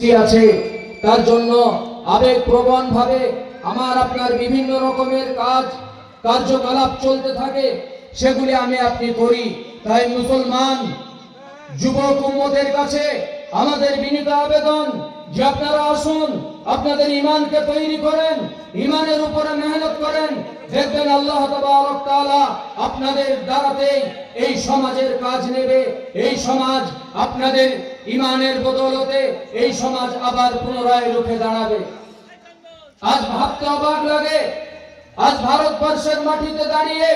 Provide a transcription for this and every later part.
আছে, তার জন্য আবেগপ্রবণ ভাবে আমার আপনার বিভিন্ন রকমের কার্যকলাপ চলতে থাকে, সেগুলি আমি আপনি করি। তাই মুসলমান যুবক উম্মতের কাছে আমাদের বিনীত আবেদন যে আপনারা আসুন, আপনাদের ঈমানকে তৈরি করেন, ঈমানের উপরে মেহনত করেন। দেখবেন আল্লাহ তাবারক তাআলা আপনাদের দ্বারাতেই এই সমাজের কাজ নেবে। এই সমাজ আপনাদের ঈমানের বদৌলতে এই সমাজ আবার পুনরায় রুখে দাঁড়াবে। আজ ভাবতে অবাক লাগে, আজ ভারতবর্ষের মাটিতে দাঁড়িয়ে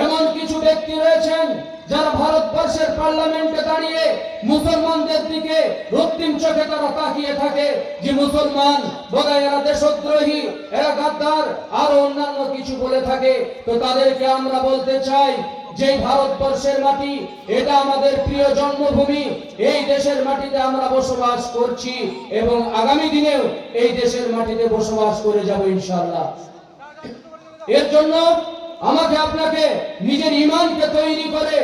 এমন কিছু ব্যক্তি রয়েছেন যারা ভারতবর্ষের পার্লামেন্টে দাঁড়িয়ে মুসলমানদের দিকে রক্তিম চোখে তারা তাকিয়ে থাকে যে মুসলমান বোধহয় এরা দেশদ্রোহী, এরা গাদ্দার, আরো অন্যান্য কিছু বলে থাকে। তো তাদেরকে আমরা বলতে চাই যে ভারতবর্ষের মাটি এটা আমাদের প্রিয় জন্মভূমি, এই দেশের মাটিতে আমরা বসবাস করছি এবং আগামী দিনেও এই দেশের মাটিতে বসবাস করে যাব ইনশাআল্লাহ। এর জন্য আমাকে আপনাকে নিজের ঈমানকে তৈরি করে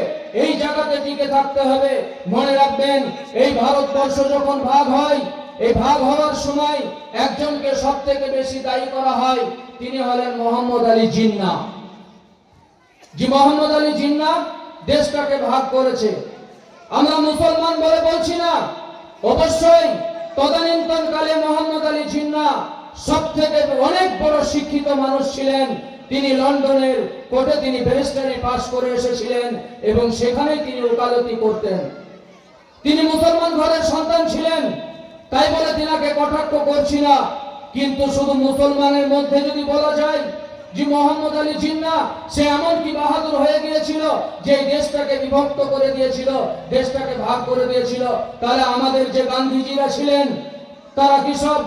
এই জায়গাতে টিকে থাকতে হবে। মনে রাখবেন, এই ভারতবর্ষ যখন ভাগ হয়, এই ভাগ হওয়ার সময় একজনকে সবথেকে বেশি দায়ী করা হয়, তিনি হলেন মোহাম্মদ আলী জিন্নাহ। যে মোহাম্মদ আলী জিন্নাহ দেশটাকে ভাগ করেছে। আমরা মুসলমান বলে বলছি না, অবশ্যই তদানীন্তনকালে মোহাম্মদ আলী জিন্নাহ সবথেকে অনেক বড় শিক্ষিত মানুষ ছিলেন। তিনি লন্ডনের কোর্টে তিনি ব্যারিস্টারি পাশ করে এসেছিলেন এবং সেখানেই তিনি ওকালতি করতেন। তিনি মুসলমান ঘরের সন্তান ছিলেন, তাই বলে তিনাকে কটাক্ষ করছি না। কিন্তু শুধু মুসলমানের মধ্যে যদি বলা যায় যে মোহাম্মদ আলী জিন্নাহ সে এমন কি বাহাদুর হয়ে গিয়েছিল যে দেশটাকে বিভক্ত করে দিয়েছিল, দেশটাকে ভাগ করে দিয়েছিল, তাহলে আমাদের যে গান্ধীজিরা ছিলেন তারা কি সব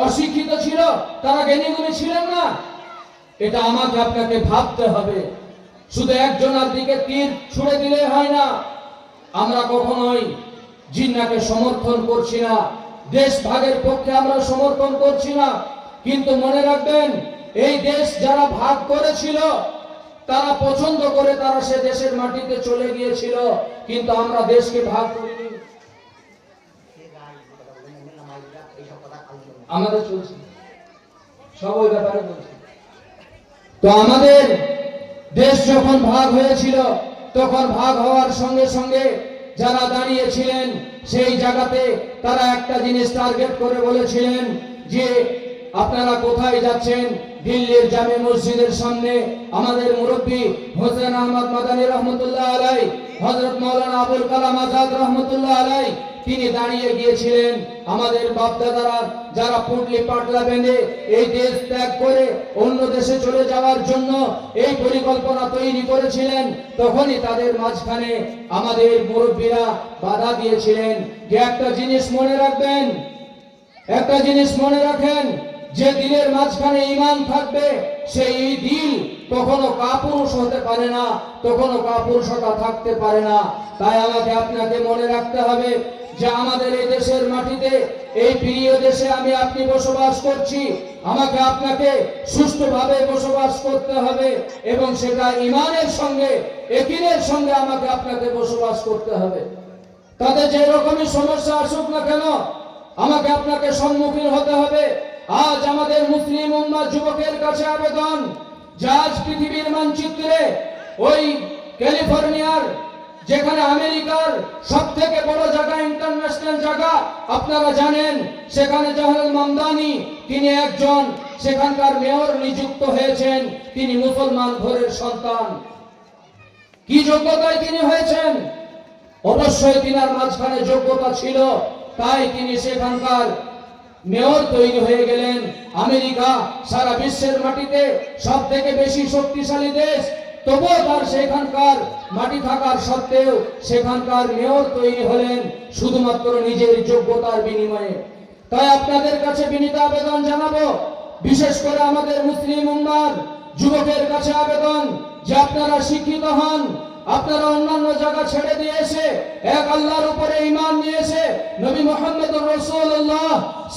অশিক্ষিত ছিল? তারা জ্ঞানীগুণী ছিলেন না? এটা আমাকে আপনাকে ভাবতে হবে। শুধু একজনের দিকে তীর ছুড়ে দিলে হয় না। আমরা কখনোই জিন্নাহকে সমর্থন করছি না, দেশ ভাগের পক্ষে আমরা সমর্থন করছি না। কিন্তু মনে রাখবেন, এই দেশ যারা ভাগ করেছিল তারা পছন্দ করে তারা সে দেশের মাটিতে চলে গিয়েছিল, কিন্তু আমরা দেশকে ভাগ করিনি। আমাদের চলছে সব ওই ব্যাপারে বলছি। তো আমাদের দেশ যখন ভাগ হয়েছিল, তখন ভাগ হওয়ার সঙ্গে সঙ্গে যারা দাঁড়িয়েছিলেন সেই জায়গাতে তারা একটা জিনিস টার্গেট করে বলেছিলেন যে আপনারা কোথায় যাচ্ছেন? দিল্লির জামে মসজিদের সামনে আমাদের মুরব্বী হোসেন আহমদ মাদানী রহমতুল্লাহ আলাই, হযরত মাওলানা আবুল কালাম আজাদ রহমতুল্লাহ আলাই তিনি দাঁড়িয়ে গিয়েছিলেন। আমাদের বাপদাদারা যারা পুটলি পাটলা বেঁধে এই দেশ ত্যাগ করে অন্য দেশে চলে যাওয়ার জন্য এই পরিকল্পনা তৈরি করেছিলেন, তখনই তাদের মাঝখানে আমাদের মুরব্বীরা বাধা দিয়েছিলেন যে একটা জিনিস মনে রাখবেন, একটা জিনিস মনে রাখেন, যে দিলের মাঝখানে ঈমান থাকবে সেই দিল কখনো কাপুরুষ হতে পারে না, কখনো কাপুরুষতা থাকতে পারে না। তাই আমাকে আপনাকে মনে রাখতে হবে যে আমাদের এই দেশের মাটিতে, এই প্রিয় দেশে আমি আপনি বসবাস করছি, আমাকে আপনাকে সুষ্ঠুভাবে বসবাস করতে হবে এবং সেটা ঈমানের সঙ্গে, ইয়াকিনের সঙ্গে আমাকে আপনাকে বসবাস করতে হবে। তাতে যে রকমই সমস্যা আসুক না কেন আমাকে আপনাকে সম্মুখীন হতে হবে। আজ আমাদের মুসলিম উম্মাহ যুবকের কাছে আবেদন যে আজ পৃথিবীর মানচিত্রে ওই ক্যালিফোর্নিয়ার, যেখানে আমেরিকার সবথেকে বড় জায়গা, ইন্টারন্যাশনাল জায়গা আপনারা জানেন, সেখানে জাহারুল মামদানি তিনি একজন সেখানকার মেয়র নিযুক্ত হয়েছেন। তিনি মুসলমান ঘরের সন্তান। কি যোগ্যতায় তিনি হয়েছেন? অবশ্যই তিনার মাঝখানে যোগ্যতা ছিল, তাই তিনি সেখানকার মেয়র তৈরি হয়ে গেলেন। আমেরিকা সারা বিশ্বের মাটিতে সব থেকে বেশি শক্তিশালী দেশ, তবুও তার সেখানকার মাটি থাকার সত্ত্বেও সেখানকার মেয়র তৈরি হলেন শুধুমাত্র নিজের যোগ্যতার বিনিময়ে। তাই আপনাদের কাছে বিনীত আবেদন জানাবো, বিশেষ করে আমাদের মুসলিম উম্মাহর যুবকের কাছে আবেদন যে আপনারা শিক্ষিত হন, আপনারা অন্যান্য জায়গা ছেড়ে দিয়ে এসে এক আল্লাহর উপরে ঈমান নিয়ে এসে নবী মুহাম্মদুর রাসূলুল্লাহ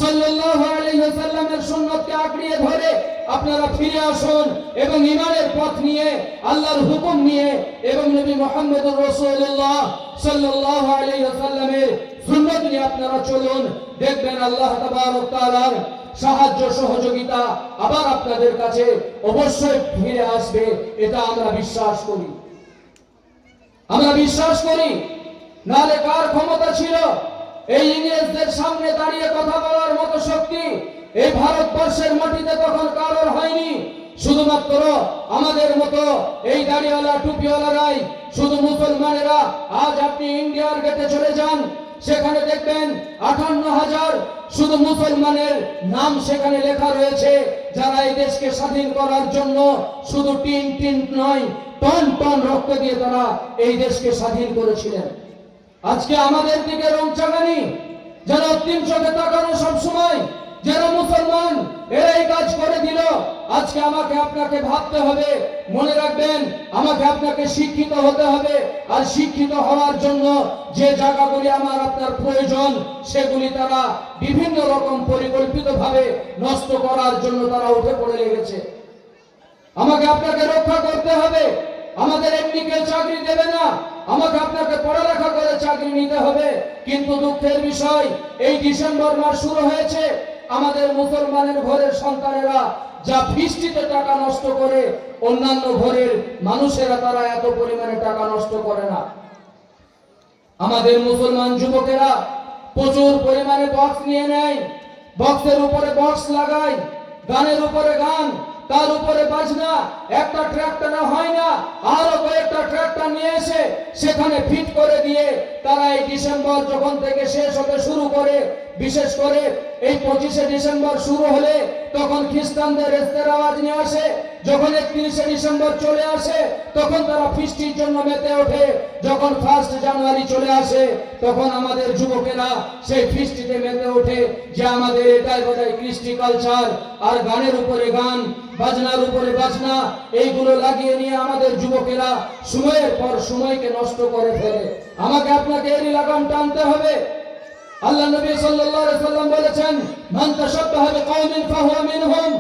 সাল্লাল্লাহু আলাইহি ওয়াসাল্লামের সুন্নাতকে আঁকড়িয়ে ধরে আপনারা ফিরে আসুন এবং ঈমানের পথ নিয়ে, আল্লাহর হুকুম নিয়ে এবং নবী মুহাম্মদুর রাসূলুল্লাহ সাল্লাল্লাহু আলাইহি ওয়াসাল্লামের সুন্নাত নিয়ে আপনারা চলুন, দেখবেন আল্লাহ তাবারক তাআলার সাহায্য সহযোগিতা আবার আপনাদের কাছে অবশ্যই ফিরে আসবে। এটা আমরা বিশ্বাস করি, আমরা বিশ্বাস করি। নালে কার ক্ষমতা ছিল এই ইংরেজদের সামনে দাঁড়িয়ে কথা বলার মতো শক্তি? এই ভারতবর্ষের মাটিতে তখন কারোর হয়নি। শুধুমাত্র আমাদের মতো এই দাড়িওয়ালা টুপিওয়ালারাই, শুধু মুসলমানেরা। আজ আপনি ইন্ডিয়ার গেটে চলে যান, সেখানে দেখবেন 58,000 শুধু মুসলমানের নাম সেখানে লেখা রয়েছে, যারা এই দেশকে স্বাধীন করার জন্য শুধু টিন টিন নয়, টন টন রক্ত দিয়ে তারা এই দেশকে স্বাধীন করেছিলেন। আজকে আমাদের দিকে রং চাগানি, যারা অন্তিম চোখে তাকানো সবসময়, যারা মুসলমান এরাই কাজ করে দিল। আজকে আমাকে আপনাকে ভাবতে হবে, মনে রাখবেন আমাকে আপনাকে শিক্ষিত হতে হবে। আর শিক্ষিত হওয়ার জন্য যে জায়গাগুলি আমার আপনার প্রয়োজন, সেগুলি তারা বিভিন্ন রকম পরিকল্পিতভাবে নষ্ট করার জন্য তারা উঠে পড়ে লেগেছে। আমাকে আপনাকে রক্ষা করতে হবে। আমাদের এমনি কেউ চাকরি দেবে না, আমাকে আপনাকে পড়ালেখা করে চাকরি নিতে হবে। কিন্তু দুঃখের বিষয়, এই ডিসেম্বর মাস শুরু হয়েছে, আমাদের মুসলমানের ঘরের সন্তানেরা যা ফিস্টিতে টাকা নষ্ট করে, অন্যান্য ঘরের মানুষেরা তারা এত পরিমাণে টাকা নষ্ট করে না। আমাদের মুসলমান যুবকেরা প্রচুর পরিমাণে বক্স নিয়ে নেয়, বক্সের উপরে বক্স লাগায়, গানের উপরে গান, তার উপরে বাজনা। একটা ট্র্যাক্টর হয় না, আরো কয়েকটা ট্র্যাক্টর নিয়ে এসে সেখানে ফিট করে দিয়ে তারা এই ডিসেম্বর যখন থেকে শেষ হতে শুরু করে, বিশেষ করে এই 25শে ডিসেম্বর শুরু হলে তখন খ্রিস্টানদের রেস্তের আওয়াজ নিয়ে আসে। যখন 31শে ডিসেম্বর চলে আসে তখন তারা ফিস্টির জন্য মেতে ওঠে। যখন 1 জানুয়ারি চলে আসে তখন আমাদের যুবকেরা সেই ফিস্টিতে মেতে ওঠে, যে আমাদের এটাই বোধহয় কৃষ্টি কালচার। আর গানের উপরে গান, বাজনার উপরে বাজনা, এইগুলো লাগিয়ে নিয়ে আমাদের যুবকেরা সময়ের পর সময়কে নষ্ট করে ফেলে। আমাকে আপনাকে এরই লাগাম টানতে হবে। আল্লাহ নবী সাল্লাল্লাহু আলাইহি সাল্লাম বলেছেন, মান তাশাব্বাহা বিকাওমিন ফাহুয়া মিনহুম।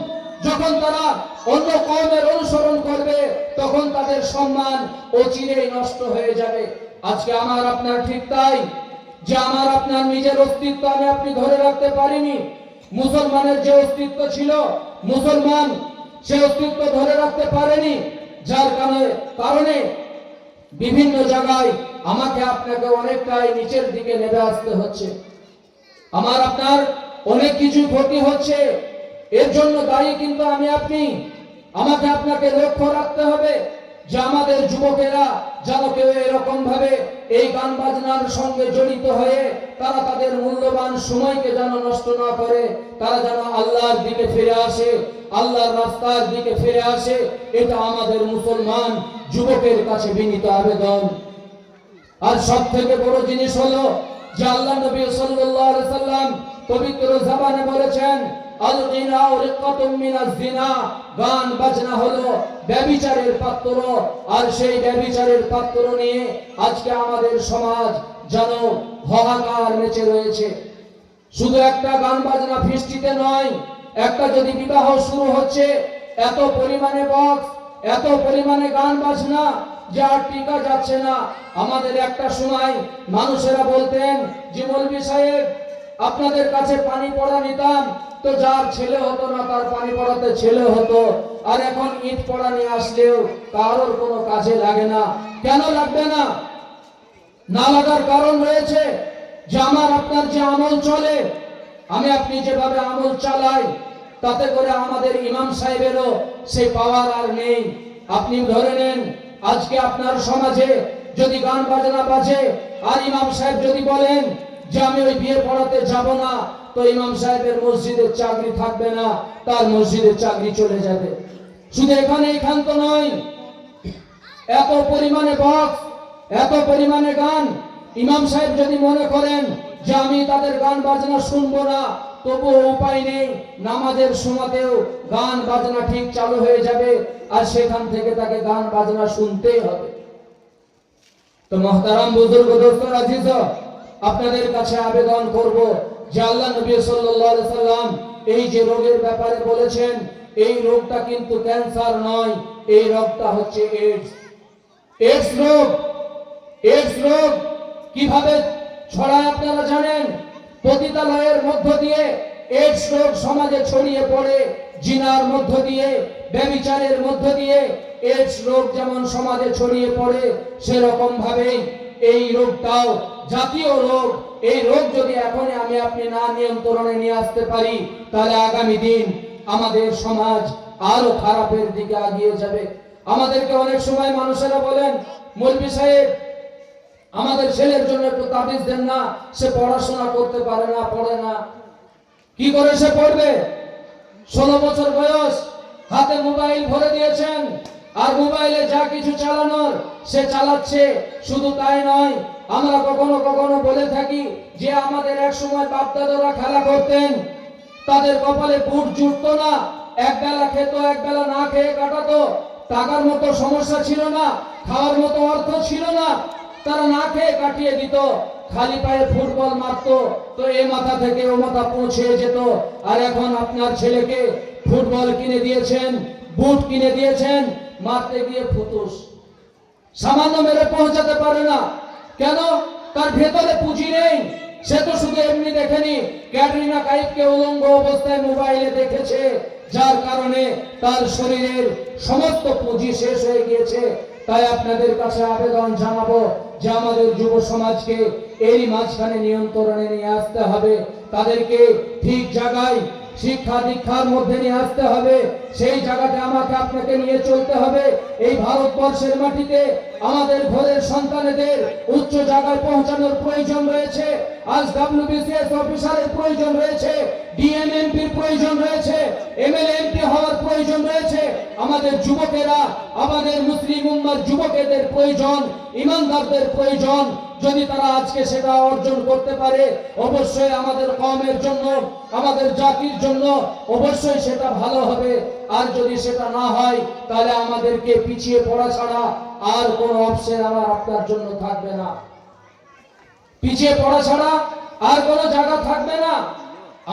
যখন তারা অন্য কওমের অনুসরণ করবে তখন তাদের সম্মান অচিরেই নষ্ট হয়ে যাবে। আজকে আমার আপনার ঠিক তাই, যে আমার আপনার নিজের অস্তিত্ব আমি আপনি ধরে রাখতে পারিনি। মুসলমানের যে অস্তিত্ব ছিল, মুসলমান সে অস্তিত্ব ধরে রাখতে পারেনি, যার কারণে বিভিন্ন জায়গায় আমাকে আপনাকে অনেকটাই নিচের দিকে নেমে আসতে হচ্ছে। আমার আপনার অনেক কিছু ক্ষতি হচ্ছে। এর জন্য দায়ী কিন্তু আমি আপনি। আমাকে আপনাকে লক্ষ্য রাখতে হবে যে আমাদের যুবকেরা যেন কেউ এরকম ভাবে এই গান বাজনার সঙ্গে জড়িত হয়ে তারা তাদের মূল্যবান সময়কে যেন নষ্ট না করে। তারা যেন আল্লাহর দিকে ফিরে আসে, আল্লাহর রাস্তার দিকে ফিরে আসে। এটা আমাদের মুসলমান যুবকের কাছে বিনীত আবেদন। আর সব থেকে বড় জিনিস হলো যে আল্লাহ নবী সাল্লাল্লাহু আলাইহি সাল্লাম পবিত্র জবানে বলেছেন, আল গিনা রিকাতুম মিনাজ জিনা। গান বাজনা হলো ব্যভিচারের পাত্র। আর সেই ব্যভিচারের পাত্র নিয়ে আজকে আমাদের সমাজ যেন হাহাকার মেচে রয়েছে। শুধু একটা গান বাজনা ফিস্টিতে নয়, একটা যদি বিবাহ শুরু হচ্ছে, এত পরিমাণে বক্স, এত পরিমাণে গান বাজনা যে আর টিকা যাচ্ছে না। আমাদের একটা সময় মানুষেরা বলতেন যে মৌলভী সাহেব আপনাদের কাছে পানি পড়া নিতাম, তো যার ছেলে হতো না তার পানি পড়াতে ছেলে হতো। আর এখন ইট পড়া নিয়ে আসলেও কারোর কোনো কাজে লাগে না। কেন লাগবে না? না লাগার কারণ রয়েছে যে আমার আপনার যে আমল চলে, আমি আপনি যেভাবে আমল চালাই, তাতে করে আমাদের ইমাম সাহেবেরও সেই পাওয়ার আর নেই। আপনি ধরে নেন আজকে আপনার সমাজে যদি গান বাজনা বাজে আর ইমাম সাহেব যদি বলেন যে আমি ওই বিয়ে পড়াতে যাব না, তো ইমাম সাহেবের মসজিদের চাকরি থাকবে না, তার মসজিদের চাকরি চলে যাবে। শুধু এখানেই ক্ষান্ত নয়, এত পরিমাণে বক্স, এত পরিমাণে গান, ইমাম সাহেব যদি মনে করেন যে আমি তাদের গান বাজনা শুনবো না, তবুও উপায় নেই, নামাজের সময়তেও গান বাজনা ঠিক চালু হয়ে যাবে আর সেখান থেকে তাকে গান বাজনা শুনতেই হবে। তো মহতারাম বুজুর্গ দোস্ত আজিজ, আপনাদের কাছে আবেদন করব যে আল্লাহ নবী সাল্লাল্লাহু আলাইহি সাল্লাম এই যে রোগের ব্যাপারে বলেছেন, এই রোগটা কিন্তু ক্যান্সার নয়, এই রোগটা হচ্ছে এইডস। এইডস রোগ, এইডস রোগ কিভাবে ছড়ায় আপনারা জানেন। পতিতালয়ের মধ্য দিয়ে এইডস রোগ সমাজে ছড়িয়ে পড়ে, জিনার মধ্য দিয়ে, ব্যভিচারের মধ্য দিয়ে এইডস রোগ যেমন সমাজে ছড়িয়ে পড়ে, সেরকম ভাবেই এই রোগটাও জাতীয় রোগ। এই রোগ যদি এখন আমি আপনি না নিয়ন্ত্রণে নিয়ে আসতে পারি, তাহলে আগামী দিন আমাদের সমাজ আরো খারাপের দিকে এগিয়ে যাবে। আমাদেরকে অনেক সময় মানুষেরা বলেন, মৌলভী সাহেব আমাদের ছেলের জন্য একটু তাবিজ দেন না, সে পড়াশোনা করতে পারে না, পড়ে না। কি করে সে পড়বে? 16 বছর বয়স, হাতে মোবাইল ভরে দিয়েছেন, আর মোবাইলে যা কিছু চালানোর সে চালাচ্ছে। শুধু তাই নয়, আমরা কখনো কখনো বলে থাকি যে আমাদের এক সময় বাপ দাদারা খেলা করতেন, তাদের কপালে বুট জুটতো না, এক বেলা খেত, এক বেলা না খেয়ে কাটাতো। টাকার মতো সমস্যা ছিল না, খাওয়ার মতো অর্থ ছিল না, তারা না খেয়ে কাটিয়ে দিত, খালি পায়ে ফুটবল মারতো, তো এ মাথা থেকে ও মাথা পৌঁছে যেত। আর এখন আপনার ছেলেকে ফুটবল কিনে দিয়েছেন, বুট কিনে দিয়েছেন, মারতে গিয়ে ফুতুস, সামান্য মেরে পৌঁছাতে পারে না। কেন? তার ভেতরে পুঁজি নেই। সে তো শুধু এমনি দেখেনি, ক্যাটরিনা কাইফকে উলঙ্গ অবস্থায় মোবাইলে দেখেছে, যার কারণে তার শরীরের সমস্ত পুঁজি শেষ হয়ে গিয়েছে। তাই আপনাদের কাছে আবেদন জানাবো যে আমাদের যুব সমাজকে এরই মাঝখানে নিয়ন্ত্রণে নিয়ে আসতে হবে, তাদেরকে ঠিক জায়গায় শিক্ষা দীক্ষার মধ্যে নিয়ে আসতে হবে। সেই জায়গাতে আমাকে আপনাকে নিয়ে চলতে হবে। এই ভারতবর্ষের মাটিতে আমাদের ঘরের সন্তানদের উচ্চ জায়গায় পৌঁছানোর প্রয়োজন রয়েছে। আজ WBCS অফিসারের প্রয়োজন রয়েছে, DMMPর প্রয়োজন রয়েছে, MLMP হওয়ার প্রয়োজন রয়েছে। আমাদের যুবকেরা, আমাদের মুসলিম উম্মার যুবকেদের প্রয়োজন, ইমানদারদের প্রয়োজন। যদি তারা আজকে সেটা অর্জন করতে পারে, অবশ্যই আমাদের কওমের জন্য, আমাদের জাতির জন্য অবশ্যই সেটা ভালো হবে। আর যদি সেটা না হয়, তাহলে আমাদেরকে পিছিয়ে পড়া ছাড়া আর কোনো অপশন আমার আপনার জন্য থাকবে না। পিছিয়ে পড়া ছাড়া আর কোনো জায়গা থাকবে না,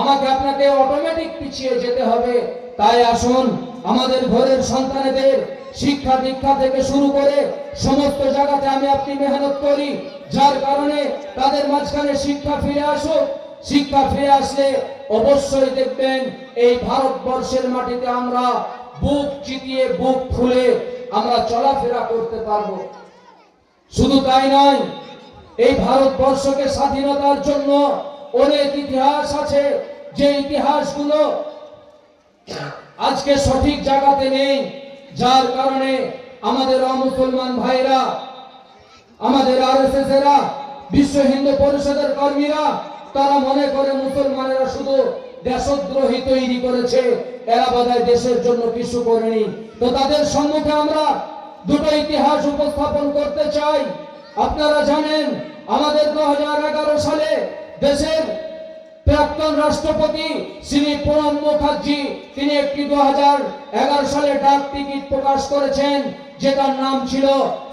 আমাকে আপনাকে অটোমেটিক পিছিয়ে যেতে হবে। তাই আসুন আমাদের ঘরের সন্তানদের শিক্ষা দীক্ষা থেকে শুরু করে সমস্ত জায়গাতে আমি আপনি মেহনত করি, যার কারণে তাদের মাঝখানে শিক্ষা ফিরে আসুক। শিক্ষা ফিরে আসলে অবশ্যই দেখবেন এই ভারতবর্ষের মাটিতে আমরা বুক চিতিয়ে, বুক ফুলে আমরা চলাফেরা করতে পারবো। শুধু তাই নয়, এই ভারতবর্ষকে স্বাধীনতার জন্য অনেক ইতিহাস আছে, যে ইতিহাসগুলো আজকে সঠিক জায়গাতে নেই, যার কারণে আমাদের অমুসলমান ভাইরা, আমাদের RSS এরা, বিশ্ব হিন্দু পরিষদের কর্মীরা, তারা মনে করে মুসলমানেরা শুধু দেশদ্রোহী তৈরি করেছে, এরা বোধহয় দেশের জন্য কিছু করেনি। তো তাদের সম্মুখে আমরা দুটো ইতিহাস উপস্থাপন করতে চাই। আপনারা জানেন আমাদের 2011 সালে দেশের প্রাক্তন রাষ্ট্রপতি শ্রী প্রণব মুখার্জি, তিনি একটি 2011 সালে ডাক টিকিট প্রকাশ করেছেন, যেটার নাম ছিল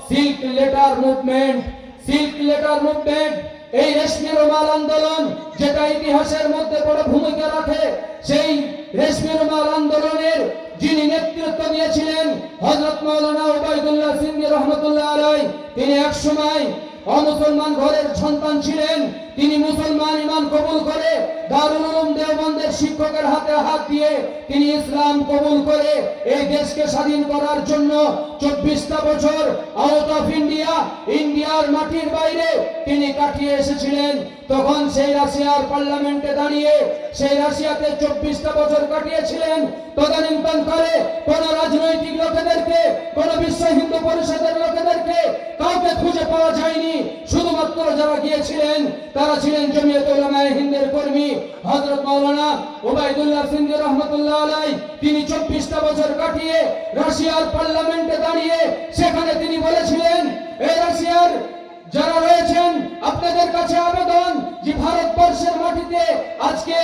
silk letter movement. Silk letter movement এই রেশমি রুমাল আন্দোলন, যেটা ইতিহাসের মধ্যে বড় ভূমিকা রাখে। সেই রেশমি রুমাল আন্দোলনের যিনি নেতৃত্ব দিয়েছিলেন হযরত মাওলানা উবাইদুল্লাহ সিন্দি রহমাতুল্লাহ আলাইহি, তিনি একসময় অমুসলমান ঘরের সন্তান ছিলেন। তিনি মুসলমান ঈমান কবুল করে দারুল উলুম দেওবন্দের শিক্ষকের হাতে হাত দিয়ে তিনি ইসলাম কবুল করে এই দেশকে স্বাধীন করার জন্য 24টা বছর আউট অফ ইন্ডিয়া, ইন্ডিয়ার মাটির বাইরে তিনি কাটিয়ে এসেছিলেন। তখন সেই রাশিয়ার পার্লামেন্টে দাঁড়িয়ে সেই রাশিয়াতে 24টা বছর কাটিয়েছিলেন। তদানীন্তনকালে কোন রাজনৈতিক লোকেদেরকে, কোন বিশ্ব হিন্দু পরিষদের লোকেদেরকে কাউকে খুঁজে পাওয়া যায়নি। শুধুমাত্র যারা গিয়েছিলেন তারা ছিলেন জমিয়ত উলামায়ে হিন্দের কর্মী হযরত মাওলানা উবাইদুল্লাহ সিন্দি রহমাতুল্লাহ আলাইহি। তিনি 24টা বছর কাটিয়ে রাশিয়ার পার্লামেন্টে দাঁড়িয়ে সেখানে তিনি বলেছিলেন, এই রাশিয়ার যারা রয়েছেন আপনাদের কাছে আবেদন যে ভারতবর্ষের মাটিতে আজকে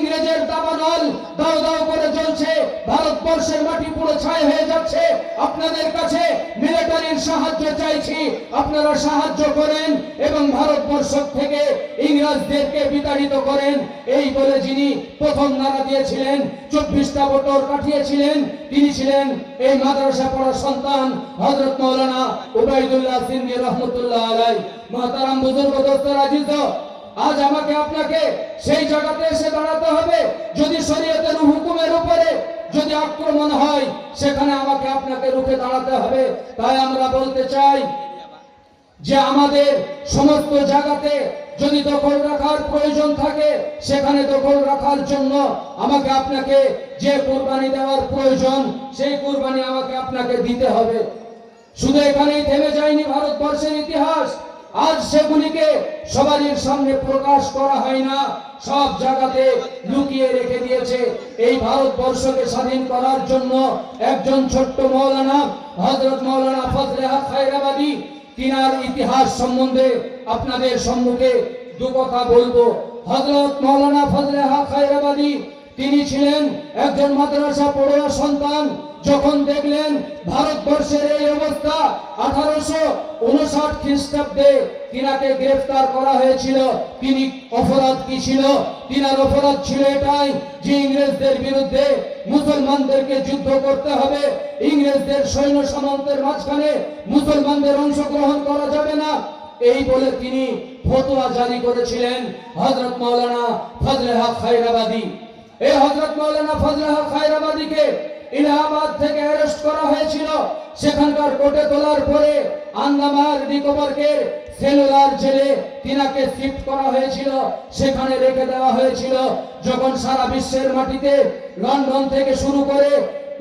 ইংরেজের দাবানল দাও দাও করে জ্বলছে, ভারতবর্ষের মাটি পুরো ছাই হয়ে যাচ্ছে। আপনাদের কাছে মিলিটারির সাহায্য চাইছি, আপনারা সাহায্য করেন এবং ভারতবর্ষ থেকে ইংরেজদেরকে বিতাড়িত করেন। এই বলে যিনি প্রথম নারা দিয়েছিলেন, 24টা ভোটর কাটিয়েছিলেন, তিনি ছিলেন এই মাদ্রাসা পড়া সন্তান হযরত মাওলানা উবাইদুল্লাহ সিন্দি রহমতুল্লাহ আলাইহি। মুহতারাম বুজুর্গ দোস্তর আজিজ, আজ আমাকে আপনাকে সেই জায়গাতে এসে দাঁড়াতে হবে। যদি শরীয়তের হুকুমের উপরে যদি আক্রমণ হয়, সেখানে আমাকে আপনাকে রুখে দাঁড়াতে হবে। তাই আমরা বলতে চাই যে আমাদের সমস্ত জায়গাতে যদি দখল রাখার প্রয়োজন থাকে, সেখানে দখল রাখার জন্য আমাকে আপনাকে যে কুরবানি দেওয়ার প্রয়োজন, সেই কুরবানি আমাকে আপনাকে দিতে হবে। শুধু এখানেই থেমে যায়নি ভারতবর্ষের ইতিহাস, আজ সেগুলিকে সবারই সামনে প্রকাশ করা হয় না, সব জায়গাতে লুকিয়ে রেখে দিয়েছে। এই ভারতবর্ষকে স্বাধীন করার জন্য একজন ছোট্ট মাওলানা হযরত মাওলানা ফজলে হক খায়রাবাদী, তিনার ইতিহাস সম্বন্ধে আপনাদের সম্মুখে দু কথা বলবো। হযরত মাওলানা ফজলে হক খায়রাবাদী তিনি ছিলেন একজন মাদ্রাসা পড়ুয়া সন্তান। যখন দেখলেন ভারতবর্ষের এই অবস্থা, 1859 খ্রিস্টাব্দে তিনাকে গ্রেফতার করা হয়েছিল। তিনি অপরাধ কি ছিল? তিনার অপরাধ ছিল এটাই যে ইংরেজদের বিরুদ্ধে মুসলমানদেরকে যুদ্ধ করতে হবে, ইংরেজদের সৈন্য সামন্তের মাঝখানে মুসলমানদের অংশগ্রহণ করা যাবে না, এই বলে তিনি ফতোয়া জারি করেছিলেন হযরত মাওলানা ফজলে হক খায়রাবাদী। এই হযরত মাওলানা ফজলে হক খায়রাবাদীকে ইলাহাবাদ থেকে অ্যারেস্ট করা হয়েছিল। সেখানকার কোর্টে তোলার পরে আন্দামান নিকোবরকে সেলুলার জেলে তিনাকে শিফট করা হয়েছিল, সেখানে রেখে দেওয়া হয়েছিল। যখন সারা বিশ্বের মাটিতে লন্ডন থেকে শুরু করে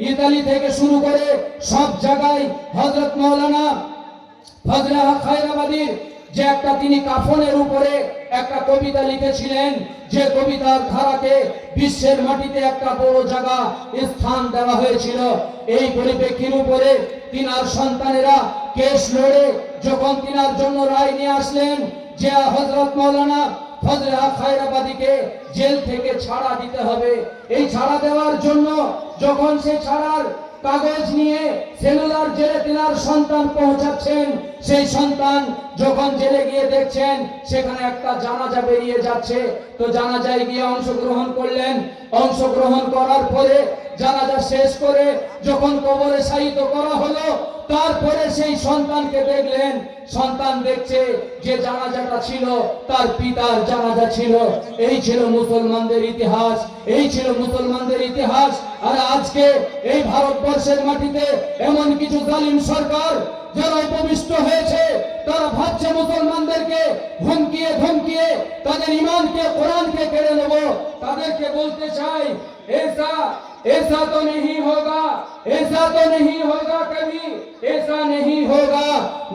ইতালি থেকে শুরু করে সব জায়গায় হযরত মাওলানা ফজলে হক খায়রাবাদীর যে একটা তিনি কাফনের উপরে একটা কবিতা লিখেছিলেন, যে কবিতার ধারাকে বিশ্বের মাটিতে একটা বড় জায়গা স্থান দেওয়া হয়েছিল। এই পরিপ্রেক্ষির উপরে তিনার সন্তানেরা কেস লড়ে যখন তিনার জন্য রায় নিয়ে আসলেন যে হযরত মাওলানা ফজলে হক খায়রাবাদীকে জেল থেকে ছাড়া দিতে হবে, এই ছাড়া দেওয়ার জন্য যখন সেই ছাড়ার কাগজ নিয়ে সেলুলার জেলে তিনার সন্তান পৌঁছাচ্ছেন, সেই সন্তান যখন জেলে গিয়ে দেখছেন সেখানে একটা জানাজা বেরিয়ে যাচ্ছে, তো জানাজায় গিয়ে অংশগ্রহণ করলেন। অংশগ্রহণ করার পরে জানাজা শেষ করে যখন কবরে শায়িত করা হলো, তারপরে সেই সন্তানকে দেখলেন, সন্তান দেখছে যে জানাজাটা ছিল তার পিতার জানাজা ছিল। এই ছিল মুসলমানদের ইতিহাস, এই ছিল মুসলমানদের ইতিহাস। আর আজকে এই ভারতবর্ষের মাটিতে এমন কিছু জালিম সরকার যারা উপবিষ্ট হয়েছে, তারা ভাবছে মুসলমানদেরকে ধমকিয়ে ধমকিয়ে তাদের ঈমানকে, কোরআনকে কেড়ে নেব। তাদেরকে বলতে চাই, ऐसा तो नहीं होगा, ऐसा तो नहीं होगा, कभी ऐसा नहीं होगा,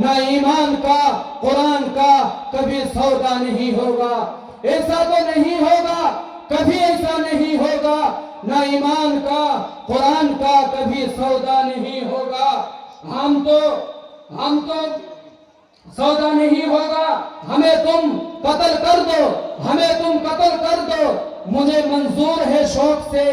ना ईमान का कुरान का कभी सौदा नहीं होगा। ऐसा तो नहीं होगा, कभी ऐसा नहीं होगा, ना ईमान का कुरान का कभी सौदा नहीं होगा। हम तो सौदा नहीं होगा, हमें तुम कत्ल कर दो, हमें तुम कत्ल कर दो, मुझे मंजूर है शौक से,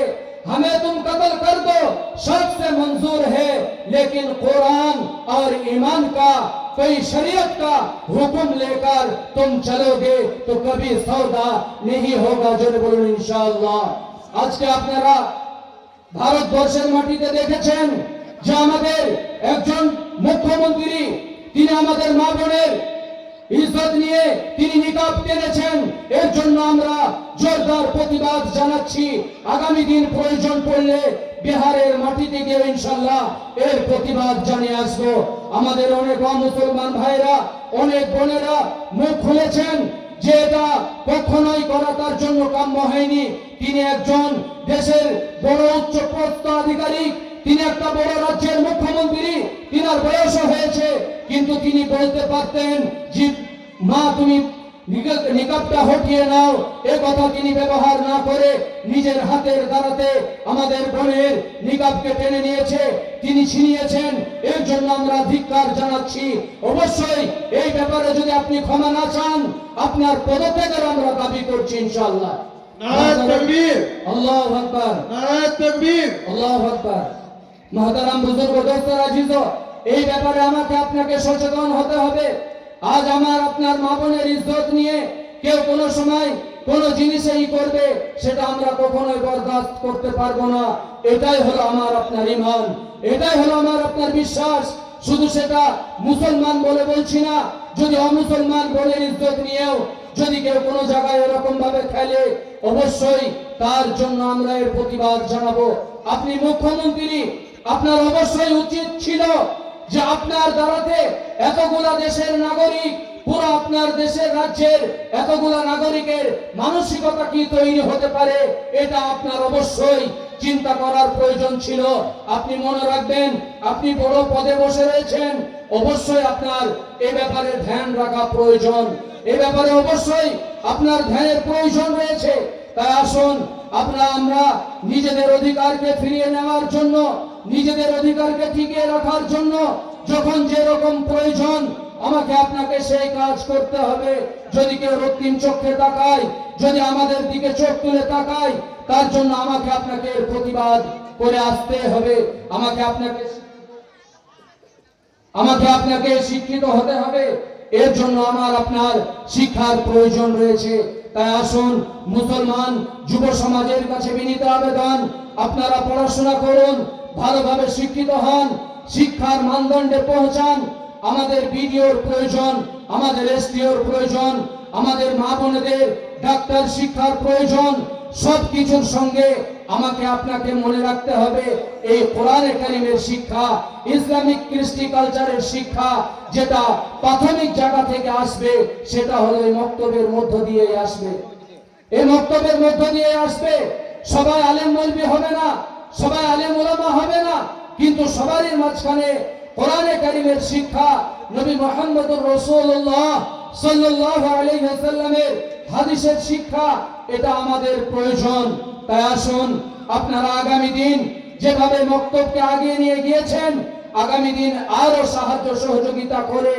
हमें तुम कत्ल कर दो, शौक से मंजूर है, लेकिन कुरान और ईमान का कोई शरीयत का हुक्म लेकर तुम चलोगे तो कभी सौदा नहीं होगा। जो बोलूं इंशाअल्लाह। आज के আপনারা ভারতবর্ষের মাটিতে দেখেছেন যে আমাদের একজন মুখ্যমন্ত্রী, তিনি আমাদের মা বোনের ইজ্জত নিয়ে তিনি নিকাব টেনেছেন। এর জন্য আমরা জোরদার প্রতিবাদ জানাচ্ছি। আগামী দিন প্রয়োজন পড়লে বিহারের মাটিতে গিয়ে ইনশাআল্লাহ এর প্রতিবাদ জানিয়ে আসবো। আমাদের অনেক মুসলমান ভাইরা, অনেক বোনেরা মুখ খুলেছেন যে এটা কখনোই করা তার জন্য কাম্য হয়নি। তিনি একজন দেশের বড় উচ্চপদস্থ আধিকারিক, তিনি একটা বড় রাজ্যের মুখ্যমন্ত্রী, তিনার বয়স হয়েছে, কিন্তু তিনি বলতে পারতেন যে মা তুমি নিকাবটা হটিয়ে নাও, এ কথা তিনি ব্যবহার না করে নিজের হাতের দ্বারাতে আমাদের বোনের নিকাবকে টেনে নিয়েছে, তিনি ছিনিয়েছেন। এর জন্য আমরা ধিক্কার জানাচ্ছি। অবশ্যই এই ব্যাপারে যদি আপনি ক্ষমা না চান, আপনার পদত্যাগের আমরা দাবি করছি ইনশাআল্লাহ। নারায়ে তাকবীর, আল্লাহু আকবার, নারায়ে তাকবীর। আল্লাহু আকবার। মহতারাম বুজুর্গ, দোস্ত আজিজ, এই ব্যাপারে আমাকে আপনাকে সচেতন হতে হবে। আজ আমার আপনার মা বোনের ইজ্জত নিয়ে কেউ কোনো সময় কোন জিনিসই করবে, সেটা আমরা কখনোই বরদাস্ত করতে পারবো না। এটাই হলো আমার আপনার ঈমান, এটাই হলো আমার আপনার বিশ্বাস। শুধু সেটা মুসলমান বলে বলছি না, যদি অমুসলমান বোনের ইজ্জত নিয়েও যদি কেউ কোনো জায়গায় এরকম ভাবে খেলে, অবশ্যই তার জন্য আমরা এর প্রতিবাদ জানাবো। আপনি মুখ্যমন্ত্রী, আপনার অবশ্যই উচিত ছিল যে আপনার দ্বারাতে এতগুলা দেশের নাগরিক, পুরো আপনার দেশের রাজ্যের এতগুলা নাগরিকের মানসিকতা কি তৈরি হতে পারে, এটা আপনার অবশ্যই চিন্তা করার প্রয়োজন ছিল। আপনি মনে রাখবেন, আপনি বড় পদে বসে রয়েছেন, অবশ্যই আপনার এই ব্যাপারে ধ্যান রাখা প্রয়োজন। এই ব্যাপারে অবশ্যই আপনার ধ্যানের প্রয়োজন রয়েছে। তাই আসুন আমরা নিজেদের অধিকারকে ফিরিয়ে নেওয়ার জন্য, নিজেদের অধিকারকে টিকিয়ে রাখার জন্য যখন যেরকম প্রয়োজন আমাকে আপনাকে সেই কাজ করতে হবে। যদি কেউ রক্তিম চোখে তাকায়, যদি আমাদের দিকে চোখ তুলে তাকায়, তার জন্য আমাকে আপনাকে এর প্রতিবাদ করে আসতে হবে। আমাকে আপনাকে শিক্ষিত হতে হবে। এর জন্য আমার আপনার শিক্ষার প্রয়োজন রয়েছে। তাই আসুন মুসলমান যুব সমাজের কাছে বিনীত আবেদন, আপনারা পড়াশোনা করুন, ভালোভাবে শিক্ষিত হন, শিক্ষার মানদণ্ডে পৌঁছান। আমাদের বিডিওর প্রয়োজন, আমাদের এসডিওর প্রয়োজন, আমাদের মা বোনেদের ডাক্তার শিক্ষার প্রয়োজন। সবকিছুর সঙ্গে আমাকে আপনাকে মনে রাখতে হবে এই কোরআনে কারিমের শিক্ষা, ইসলামিক কৃষ্টি কালচারের শিক্ষা, যেটা প্রাথমিক জায়গা থেকে আসবে, সেটা হলো এই মক্তবের মধ্য দিয়ে আসবে। এই মক্তবের মধ্য দিয়ে আসবে। সবাই আলেম মৌলবি হবে না, সবাই আলেম ওলামা হবে না, কিন্তু সবারই মাঝখানে কোরআনে কারিমের শিক্ষা, নবী মুহাম্মদুর রাসূলুল্লাহ সাল্লাল্লাহু আলাইহি ওয়াসাল্লামের হাদিসের শিক্ষা, এটা আমাদের প্রয়োজন। তাই আসুন আপনারা আগামী দিন যেভাবে মক্তবকে আগিয়ে নিয়ে গিয়েছেন, আগামী দিন আরো সাহায্য সহযোগিতা করে,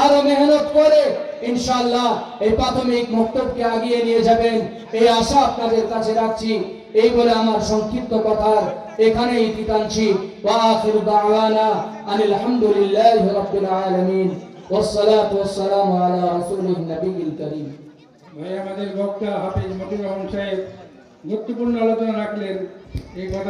আরো মেহনত করে ইনশাআল্লাহ এই প্রাথমিক মক্তবকে আগিয়ে নিয়ে যাবেন, এই আশা আপনাদের কাছে রাখছি। এই বলে আমার সংক্ষিপ্ত কথার এখানেই ইতি টানছি। ওয়া আখিরু দাওয়ানা আনিল হামদুলিল্লাহি রাব্বিল আলামিন ওয়াসসালাতু ওয়াসসালামু আলা রাসূলিন নবিয়িল কারীম। ভাই আমাদের বক্তা হাফেজ মতিউর রহমান সাহেব গুরুত্বপূর্ণ আলোচনা রাখলেন। এই কথা